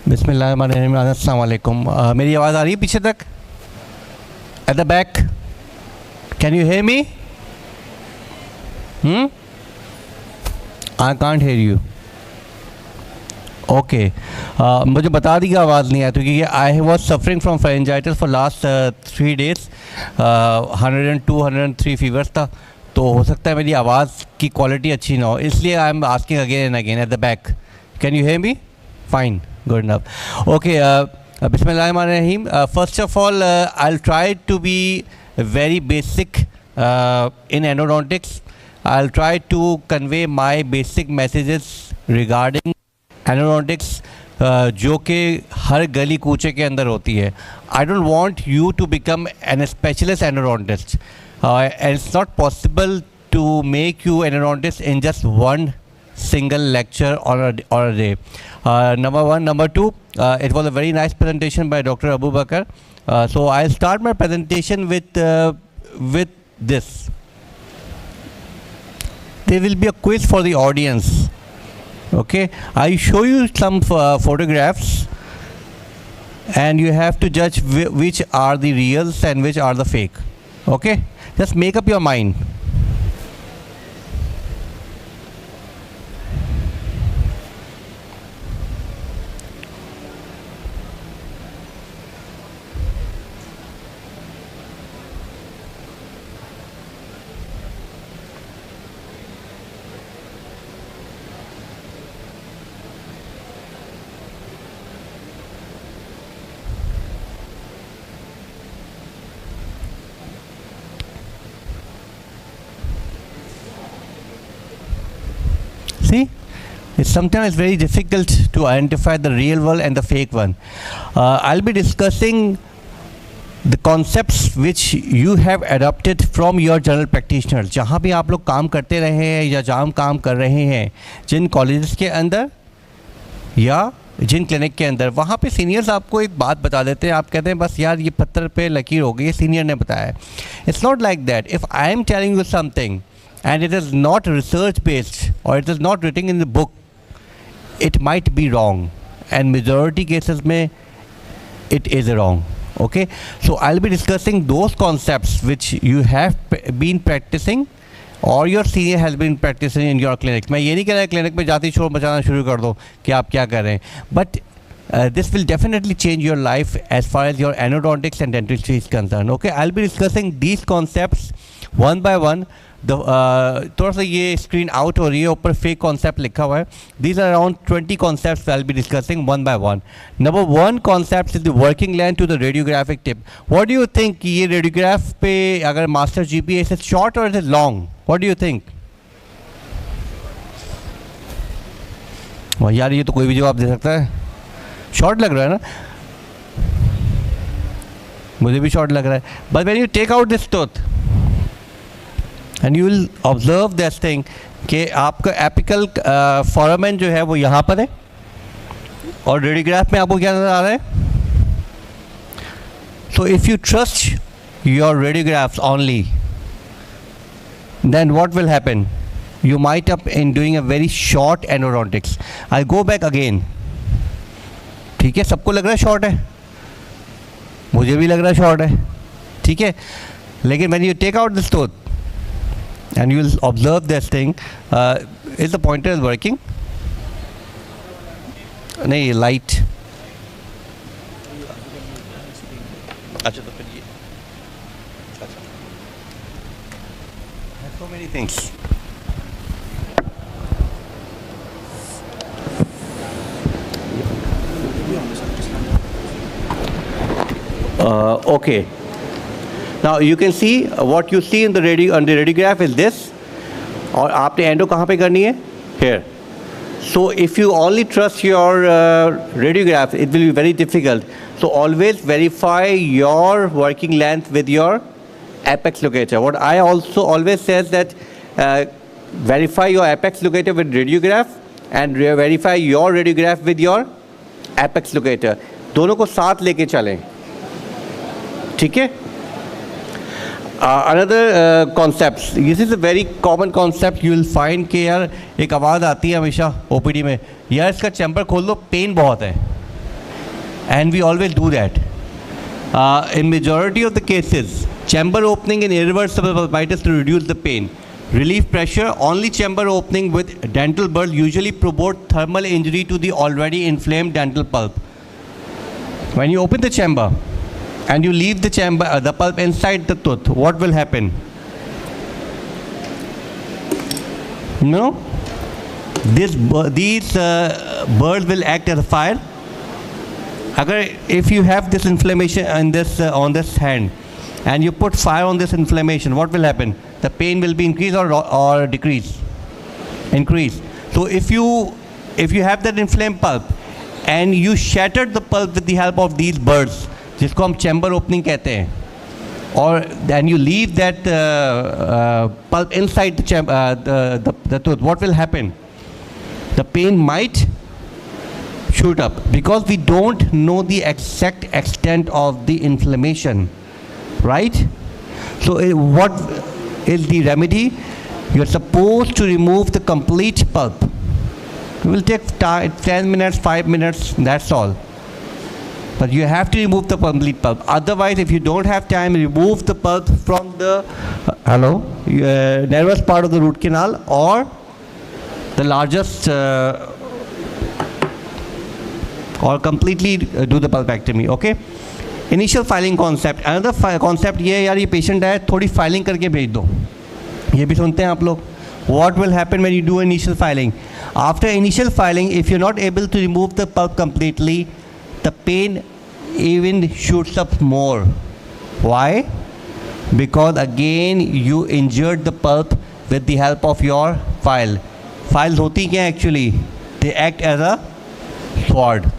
बिस्मिल्लाहिर्रहमानिर्रहीम। अस्सलाम वालेकुम। मेरी आवाज़ आ रही है पीछे तक? At the back, can you hear me? I can't hear you. Okay, मुझे बता दी कि आवाज़ नहीं आती क्योंकि I was suffering from pharyngitis for last 3 days। 102 103 fevers था, तो हो सकता है मेरी आवाज़ की क्वालिटी अच्छी ना हो, इसलिए I am asking again and again at the back, can you hear me? Fine, good enough. Okay, Bismillahirrahmanirrahim. First of all, I'll try to be very basic in endodontics. I'll try to convey my basic messages regarding endodontics, जो कि हर गली कूचे के अंदर होती है. I don't want you to become an specialist endodontist. And it's not possible to make you endodontist in just one single lecture or a day. Number one. Number two, it was a very nice presentation by Dr. Abu Bakr. So I'll start my presentation with this. There will be a quiz for the audience. Okay, I show you some photographs and you have to judge which are the reals and which are the fake. Okay, just make up your mind. See, sometimes it's very difficult to identify the real one and the fake one. I'll be discussing the concepts which you have adopted from your general practitioners. जहाँ भी आप लोग काम करते रहे हैं या जहाँ काम कर रहे हैं, जिन कॉलेजेस के अंदर या जिन क्लिनिक के अंदर, वहाँ पे सीनियर्स आपको एक बात बता देते हैं, आप कहते हैं बस यार ये पत्थर पे लकीर हो गई, ये सीनियर ने बताया. It's not like that. If I am telling you something and it is not research based or it is not written in the book, it might be wrong, and majority cases mein it is wrong. Okay, so I'll be discussing those concepts which you have been practicing or your senior has been practicing in your clinic. मैं ये नहीं कह रहा clinic में जाते ही शोर मचाना शुरू कर दो कि आप क्या कर रहे हैं, but this will definitely change your life as far as your endodontics and dentistry is concerned. Okay, I'll be discussing these concepts one by one. थोड़ा सा ये स्क्रीन आउट हो रही है, ऊपर फेक कॉन्सेप्ट लिखा हुआ है. These are around 20 concepts I will be discussing one by one. Number 1 concept is the working length to the radiographic tip. What do you think कि ये रेडियोग्राफ पे अगर मास्टर जीपीए इज शॉर्ट और is is long? What do you think? यार ये तो कोई भी जवाब दे सकता है. शॉर्ट लग रहा है ना, मुझे भी शॉर्ट लग रहा है. But when you take out this tooth and you will observe this thing कि आपका एपिकल फोरामेन जो है वो यहाँ पर है और रेडियोग्राफ में आपको क्या नज़र आ रहा है. So if you trust your radiographs only, then what will happen? You might up in doing a very short endodontics. I'll go back again. ठीक है, सबको लग रहा है शॉर्ट है, मुझे भी लग रहा है शॉर्ट है, ठीक है. लेकिन when you take out this tooth and you will observe this thing, is the pointer is working? नहीं, light. अच्छा तो फिर ये so many things. Okay. Now you can see what you see in the radiograph is this. और आपने endo कहाँ पे करनी है? Here. So if you only trust your radiograph, it will be very difficult. So always verify your working length with your apex locator. What I also always says that verify your apex locator with radiograph and verify your radiograph with your apex locator. दोनों को साथ लेके चलें, ठीक है. Another concept, this is a very common concept you will find कि यार एक आवाज़ आती है हमेशा ओपीडी में, यार इसका चैम्बर खोल दो, पेन बहुत है. and we always do that. In majority of the cases, chamber opening in irreversible pulpitis to reduce the pain. Relief pressure, only chamber opening with dental burrs usually promote thermal injury to the already inflamed dental pulp. When you open the chamber and you leave the chamber, the pulp inside the tooth, what will happen? No? These burrs will act as a fire. If you have this inflammation in this, on this hand, and you put fire on this inflammation, what will happen? The pain will be increased or decrease? Increase. So if you have that inflamed pulp and you shattered the pulp with the help of these burrs, जिसको हम chamber opening कहते हैं, or then you leave that pulp inside the tooth, what will happen? The pain might shoot up because we don't know the exact extent of the inflammation, right? So what is the remedy? You're supposed to remove the complete pulp. It will take 10 minutes, 5 minutes, that's all. But you have to remove the complete pulp. Otherwise, if you don't have time, remove the pulp from the nervous part of the root canal or the largest or completely do the pulpectomy. Okay. Initial filing concept. Another concept ये यार ये patient है थोड़ी filing करके भेज दो. ये भी सुनते हैं आप लोग. What will happen when you do initial filing? After initial filing, if you're not able to remove the pulp completely, the pain even shoots up more. Why? Because again you injured the pulp with the help of your file. Files होती क्या actually? They act as a sword.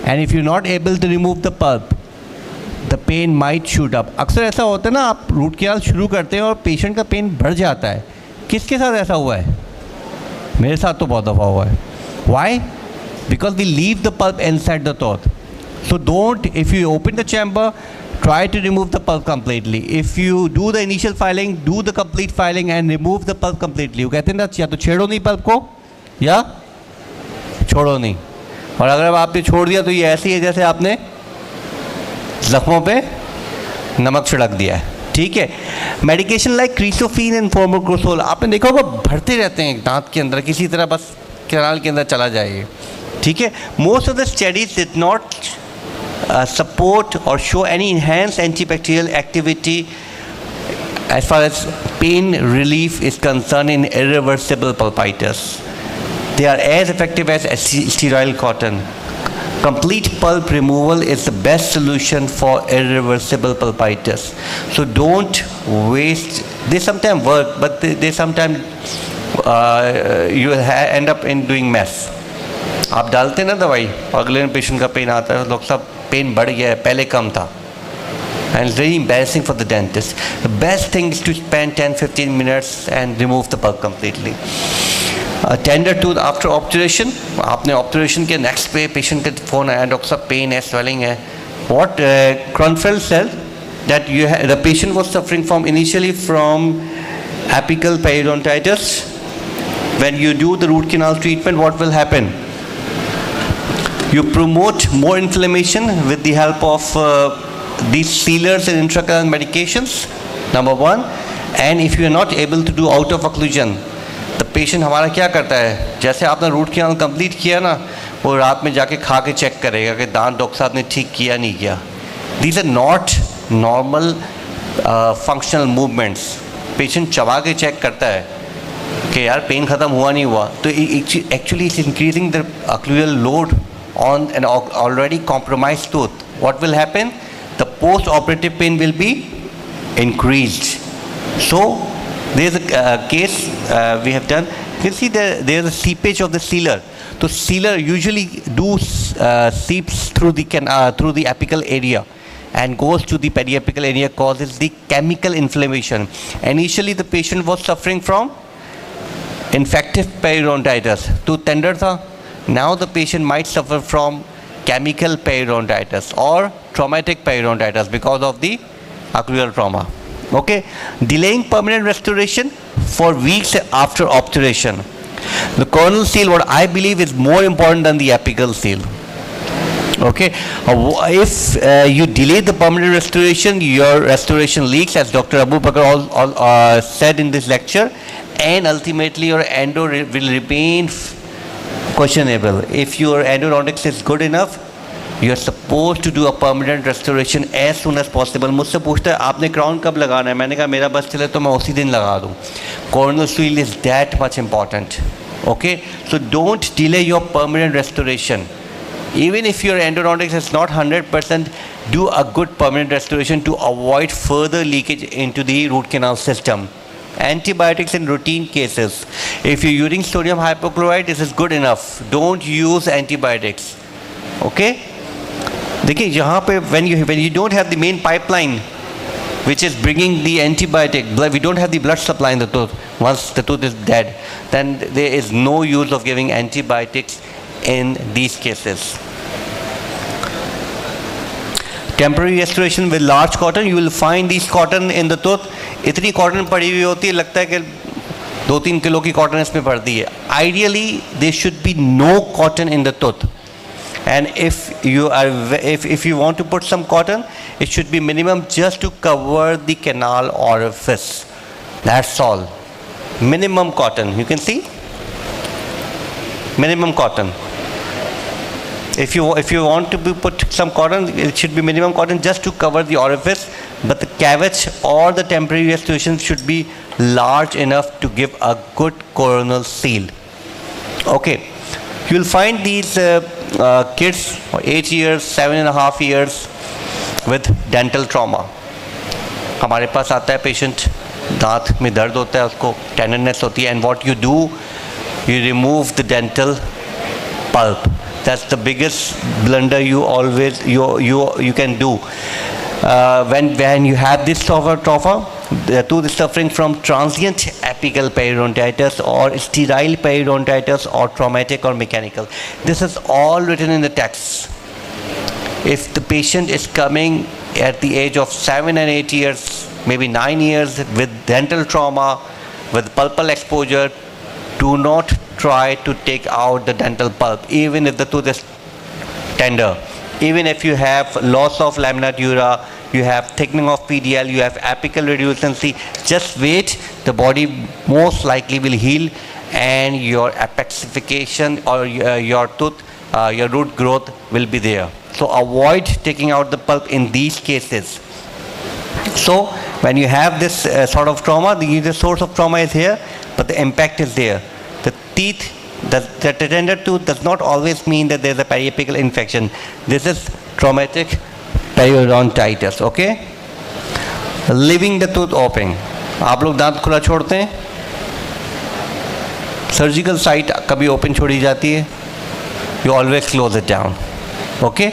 And if you're not able to remove the pulp, the pain might shoot up. अक्सर ऐसा होता है ना, आप root canal शुरू करते हैं और पेशेंट का पेन बढ़ जाता है. किसके साथ ऐसा हुआ है? मेरे साथ तो बहुत दफ़ा हुआ है. Why? Because we leave the pulp inside the tooth. So don't, if you open the chamber, try to remove the pulp completely. If you do the initial filing, do the complete filing and remove the pulp completely. वो कहते हैं ना, या तो छेड़ो नहीं pulp को या छोड़ो नहीं. और अगर आपने छोड़ दिया तो ये ऐसी है जैसे आपने जख्मों पे नमक छिड़क दिया है. ठीक है. मेडिकेशन लाइक क्रीसोफिन एंड फोर्मोक्रोसोल आपने देखा होगा भरते रहते हैं दांत के अंदर, किसी तरह बस कैनाल के अंदर चला जाए. ठीक है. Most of the studies did not support or show any enhanced antibacterial activity as far as pain relief is concerned in irreversible pulpitis. They are as effective as sterile cotton. Complete pulp removal is the best solution for irreversible pulpitis. So don't waste. They sometimes work, but they sometimes you end up in doing mess. आप डालते ना दवाई और अगले दिन patient का pen आता है, लोग सब पेन बढ़ गया है, पहले कम था. And it's very embarrassing for the dentist. The best thing is to spend 10-15 minutes and remove the pulp completely. Tender tooth after obturation. आपने obturation के next पे patient का phone आया, डॉक्टर साहब पेन है, swelling है. What Kronfeld said that the patient was suffering from initially from apical periodontitis. When you do the root canal treatment, what will happen? You promote more inflammation with the help of these sealers and intracanal medications, number one. And if you are not able to do out of occlusion, the patient हमारा क्या करता है, जैसे आपने root canal complete किया ना, वो रात में जाके खा के चेक करेगा कि दांत डॉक्टर साहब ने ठीक किया नहीं किया. These are not normal functional movements. Patient चबा के चेक करता है कि यार पेन ख़त्म हुआ नहीं हुआ, तो actually it's increasing the occlusal load on an already compromised tooth. What will happen? The post-operative pain will be increased. So there is a case we have done. You can see there is a seepage of the sealer. So sealer usually seeps through the apical area and goes to the periapical area, causes the chemical inflammation. Initially the patient was suffering from infective periodontitis. तो tender था. Now the patient might suffer from chemical periodontitis or traumatic periodontitis because of the occlusal trauma. Okay. Delaying permanent restoration for weeks after obturation. The coronal seal, what I believe is more important than the apical seal. Okay, if you delay the permanent restoration, your restoration leaks, as Dr. Abu Bakr said in this lecture, and ultimately your endo will remain questionable. If your endodontics is good enough, you are supposed to do a permanent restoration as soon as possible. मुझसे पूछता है आपने crown कब लगाना है, मैंने कहा मेरा बस चले तो मैं उसी दिन लगा दूँ. Corneal seal is that much important. Okay, so don't delay your permanent restoration. Even if your endodontics is not 100%, do a good permanent restoration to avoid further leakage into the root canal system. Antibiotics in routine cases. If you're using sodium hypochlorite, this is good enough. Don't use antibiotics. Okay? देखिए यहाँ पे when you don't have the main pipeline which is bringing the antibiotic, we don't have the blood supply in the tooth. Once the tooth is dead, then there is no use of giving antibiotics in these cases. Temporary restoration with large cotton. You will find these cotton in the tooth. इतनी cotton पड़ी हुई होती है, लगता है कि 2-3 kilo की cotton इसमें पड़ती है. Ideally, there should be no cotton in the tooth. And if you want to put some cotton, it should be minimum just to cover the canal orifice. That's all. Minimum cotton. You can see. Minimum cotton. If you want to put some cotton, it should be minimum cotton just to cover the orifice, but the cavity or the temporary restoration should be large enough to give a good coronal seal. Okay, you will find these kids 8 years, 7.5 years with dental trauma. हमारे पास आता है patient, दांत में दर्द होता है, उसको tenderness होती है, and what you do, you remove the dental pulp. That's the biggest blunder you can do. When you have this trauma, the tooth is suffering from transient apical periodontitis or sterile periodontitis or traumatic or mechanical. This is all written in the text. If the patient is coming at the age of 7 and 8 years, maybe 9 years with dental trauma, with pulpal exposure, do not try to take out the dental pulp, even if the tooth is tender. Even if you have loss of lamina dura, you have thickening of PDL, you have apical radiolucency, just wait, the body most likely will heal and your apexification or your tooth, your root growth will be there. So avoid taking out the pulp in these cases. So when you have this sort of trauma, the source of trauma is here, but the impact is there. The teeth, the tender tooth does not always mean that there is a periapical infection. This is traumatic periodontitis. Okay? Leaving the tooth open. आप लोग दांत खुला छोड़ते हैं? Surgical site कभी open छोड़ी जाती है? You always close it down. Okay?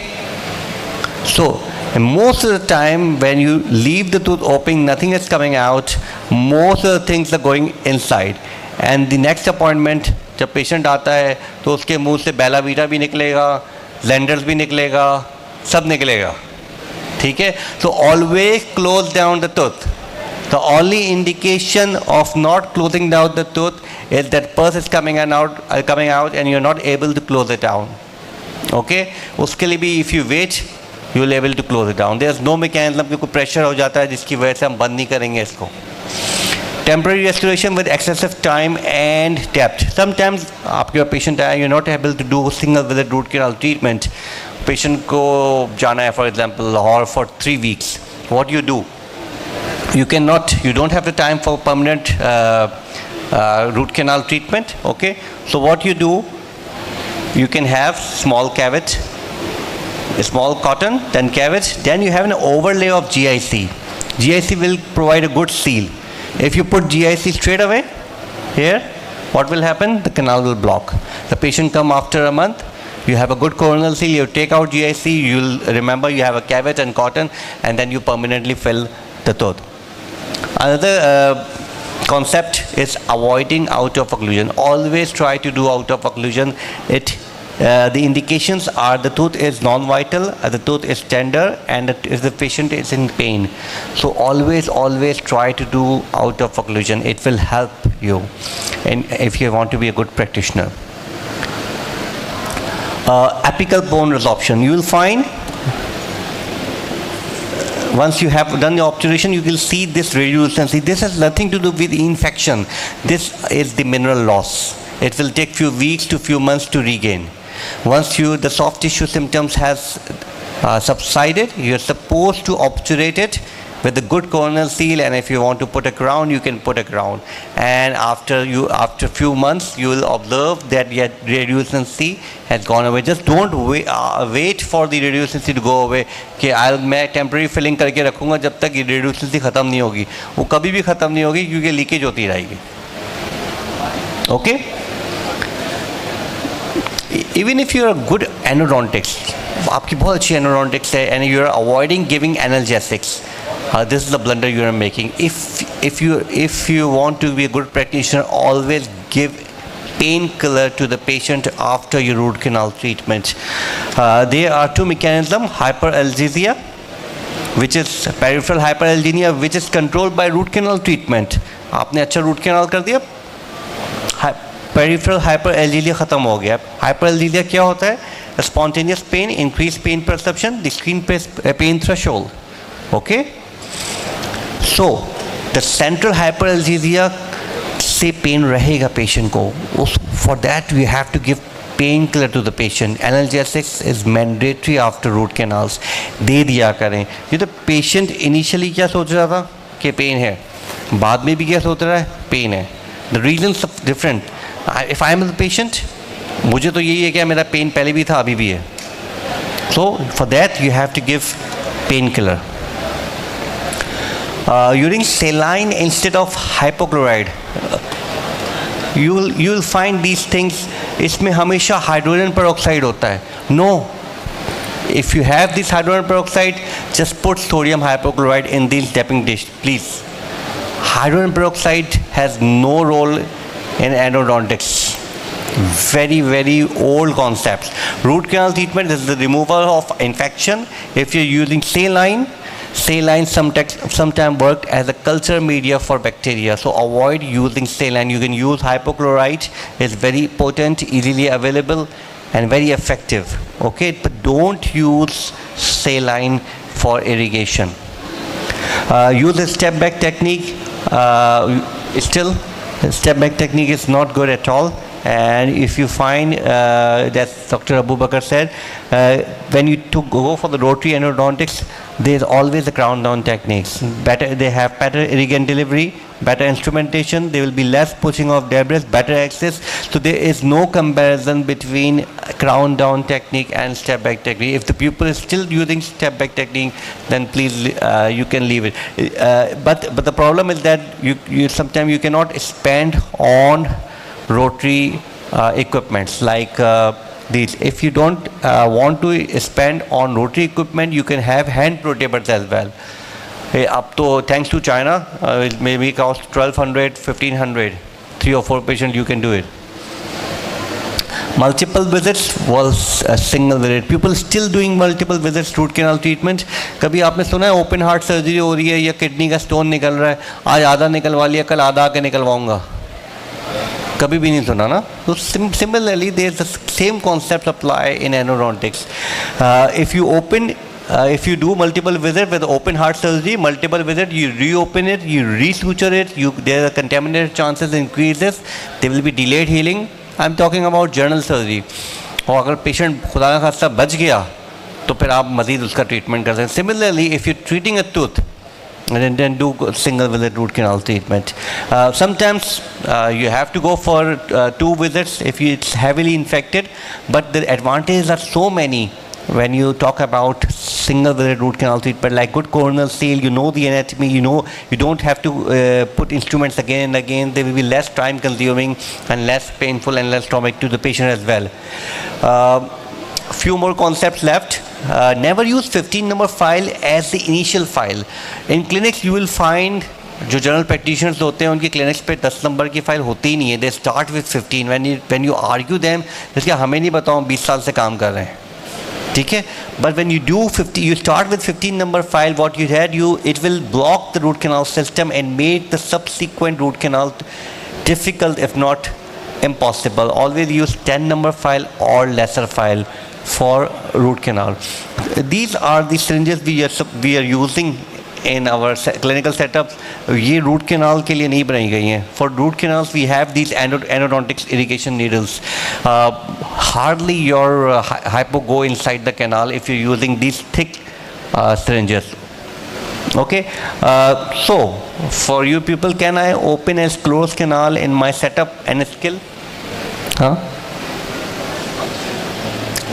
So most of the time when you leave the tooth open, nothing is coming out. Most of the things are going inside. And the next appointment, जब patient आता है तो उसके मुंह से Bella Vita भी निकलेगा, Zenders भी निकलेगा, सब निकलेगा. ठीक है? So always close down the tooth. The only indication of not closing down the tooth is that pus is coming out and you're not able to close it down. Okay? उसके लिए भी if you wait, you will be able to close it down. There's no mechanism कि कोई pressure हो जाता है जिसकी वजह से हम बंद नहीं करेंगे इसको. Temporary restoration with excessive time and depth. Sometimes आपके patient है, you're not able to do single visit root canal treatment. Patient को जाना है, for example, or for 3 weeks. What you do? You don't have the time for permanent root canal treatment. Okay. So what you do? You can have small cavity, a small cotton, then cavity. Then you have an overlay of GIC. GIC will provide a good seal. If you put GIC straight away here, what will happen? The canal will block. The patient come after a month, you have a good coronal seal, you take out GIC, you'll remember you have a cavity and cotton, and then you permanently fill the tooth. Another concept is avoiding out of occlusion. Always try to do out of occlusion. The indications are the tooth is non-vital, the tooth is tender, and if the patient is in pain. So always try to do out of occlusion. It will help you, and if you want to be a good practitioner. apical bone resorption. You will find once you have done the obturation, you will see this radiolucency. This has nothing to do with infection. This is the mineral loss. It will take few weeks to few months to regain. Once the soft tissue symptoms has subsided, you are supposed to obturate it with a good corneal seal, and if you want to put a crown, you can put a crown. And after few months, you will observe that your radiolucency has gone away. Just don't wait for the radiolucency to go away. कि मैं temporary filling करके रखूँगा जब तक ये radiolucency खत्म नहीं होगी. वो कभी भी खत्म नहीं होगी क्योंकि लीकेज होती रहेगी. Okay? Even if you are a good endodontist, आपकी बहुत अच्छी endodontist है, and you are avoiding giving analgesics. This is the blunder you are making. If you want to be a good practitioner, always give painkiller to the patient after your root canal treatment. There are two mechanisms: hyperalgesia, which is peripheral hyperalgesia, which is controlled by root canal treatment. आपने अच्छा root canal कर दिया, peripheral hyperalgesia खत्म हो गया. Hyperalgesia क्या होता है? Spontaneous pain, increased pain perception, decreased pain threshold. Okay? So, the central hyperalgesia से pain रहेगा patient को. For that, we have to give painkiller to the patient. Analgesics is mandatory after root canals. दे दिया करें. ये तो patient initially क्या सोच रहा था कि pain है, बाद में भी क्या सोच रहा है pain है. The reasons are different. If I am the patient, मुझे तो यही है कि मेरा pain पहले भी था, अभी भी है. So for that you have to give painkiller. Using saline instead of hypochlorite, you will find these things. इसमें हमेशा hydrogen peroxide होता है. No. If you have this hydrogen peroxide, just put sodium hypochlorite in this tapping dish, please. Hydrogen peroxide has no role in endodontics. Very, very old concepts. Root canal treatment is the removal of infection. If you're using saline sometimes worked as a culture media for bacteria. So avoid using saline. You can use hypochlorite. It's very potent, easily available, and very effective. Okay, but don't use saline for irrigation. Use a step back technique. Still, step back technique is not good at all. And if you find that Dr. Abu Bakr said, when you go for the rotary endodontics, there is always a crown down techniques. They have better irrigant delivery, better instrumentation. There will be less pushing of debris, better access. So there is no comparison between crown down technique and step back technique. If the pupil is still using step back technique, then please you can leave it. But the problem is that you sometimes you cannot spend on rotary equipments like these. If you don't want to spend on rotary equipment, you can have hand protrusions as well. Up to, thanks to China, it maybe cost 1200, 1500. 3 or 4 patients you can do it. Multiple visits was a single visit. People still doing multiple visits root canal treatment. कभी आपने सुना है open heart surgery हो रही है या kidney का stone निकल रहा है, आज आधा निकलवा लिया, कल आधा आके निकलवाऊंगा? कभी भी नहीं सुना ना. So similarly, there is the same concept apply in endodontics. If you do multiple visits with open heart surgery, multiple visits, you reopen it, you resuture it, there are contaminated chances increases, there will be delayed healing. I'm talking about general surgery. और अगर patient खुदा ना खास्ता बच गया, तो फिर आप मज़ीद उसका treatment कर सकते हैं. Similarly, if you're treating a tooth, and then do single visit root canal treatment. Sometimes you have to go for 2 visits if it's heavily infected, but the advantages are so many when you talk about single visit root canal treatment, like good corneal seal. You know the anatomy, you don't have to put instruments again and again. There will be less time consuming and less painful and less traumatic to the patient as well. Few more concepts left. Never use 15 number file as the initial file. In clinics you will find जो general practitioners होते हैं उनकी clinics पे 10 number की file होती ही नहीं है. They start with 15. When you argue them, जैसे हमें नहीं बताओ 20 साल से काम कर रहे हैं, ठीक है. But when you do 50, you start with 15 number file. What you had, it will block the root canal system and make the subsequent root canal difficult, if not impossible. Always use 10 number file or lesser file for root canal. These are the syringes we are using in our clinical setups. ये root canal के लिए नहीं बनाई गई हैं. For root canals we have these endodontics irrigation needles. Hardly your hypo go inside the canal if you're using these thick syringes. Okay, so for you people, can I open a closed canal in my setup and skill? Huh?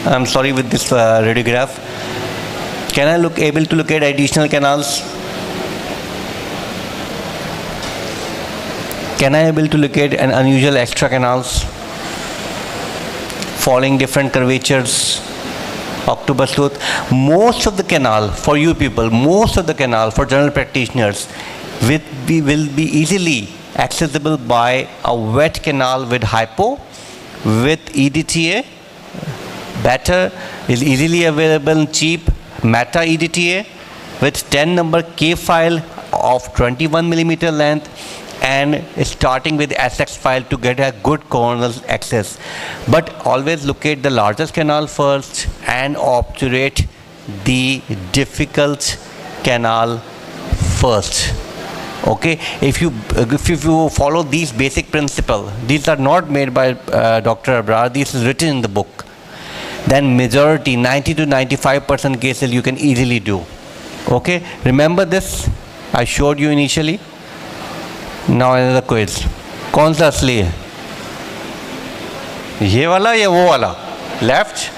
I'm sorry with this radiograph. Can I able to look at additional canals? Can I able to look at an unusual extra canals? Following different curvatures, octopus tooth. Most of the canal for you people, most of the canal for general practitioners will be easily accessible by a wet canal with hypo, with EDTA. Better is easily available, cheap Meta EDTA with 10 number K file of 21 millimeter length, and starting with SX file to get a good corneal access. But always locate the largest canal first and obturate the difficult canal first. Okay, if you follow these basic principles, these are not made by Dr. Abrar, this is written in the book, then majority 90 to 95% cases you can easily do. Okay, remember this I showed you initially. Now another quiz. कौन सा असली है? ये वाला या वो वाला? Left?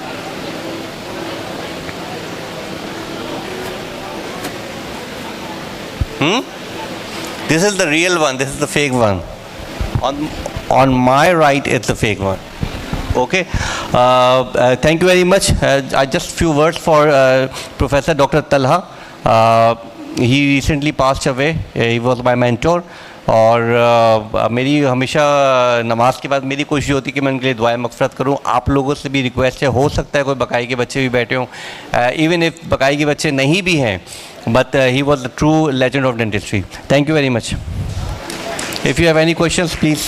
This is the real one. This is the fake one. On my right, it's the fake one. Okay. Thank you very much. Just few words for Professor Dr. Talha. He recently passed away. He was my mentor. और मेरी हमेशा नमाज के बाद मेरी कोशिश होती है कि मैं उनके लिए दुआएं मग़फ़िरत करूं. आप लोगों से भी रिक्वेस्ट है, हो सकता है कोई बकाई के बच्चे भी बैठे हों, इवन इफ बकाई के बच्चे नहीं भी हैं, but he was the true legend of dentistry. Thank you very much. If you have any questions please.